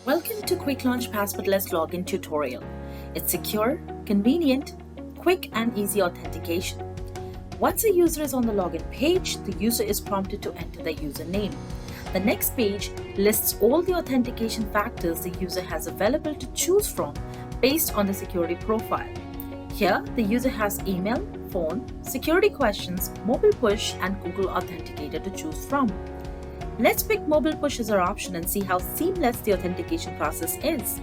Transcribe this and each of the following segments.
Welcome to Quick Launch Passwordless Login tutorial. It's secure, convenient, quick and easy authentication. Once a user is on the login page, the user is prompted to enter the username. The next page lists all the authentication factors the user has available to choose from based on the security profile. Here, the user has email, phone, security questions, mobile push, and Google Authenticator to choose from. Let's pick mobile push as our option and see how seamless the authentication process is.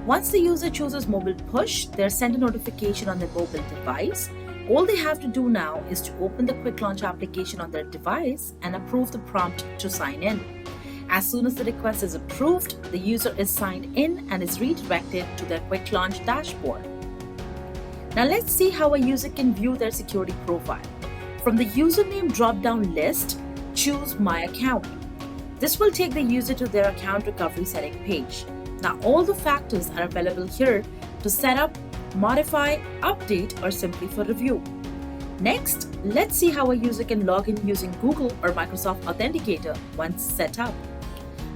Once the user chooses mobile push, they're sent a notification on their mobile device. All they have to do now is to open the Quick Launch application on their device and approve the prompt to sign in. As soon as the request is approved, the user is signed in and is redirected to their Quick Launch dashboard. Now let's see how a user can view their security profile. From the username drop-down list, choose My Account. This will take the user to their account recovery setting page. Now all the factors are available here to set up, modify, update, or simply for review. Next, let's see how a user can log in using Google or Microsoft Authenticator once set up.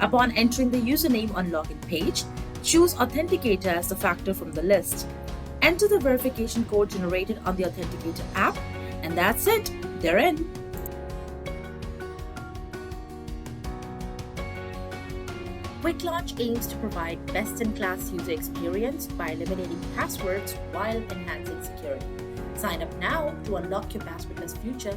Upon entering the username on login page, choose Authenticator as the factor from the list. Enter the verification code generated on the Authenticator app, and that's it, they're in. Quick Launch aims to provide best-in-class user experience by eliminating passwords while enhancing security. Sign up now to unlock your passwordless future.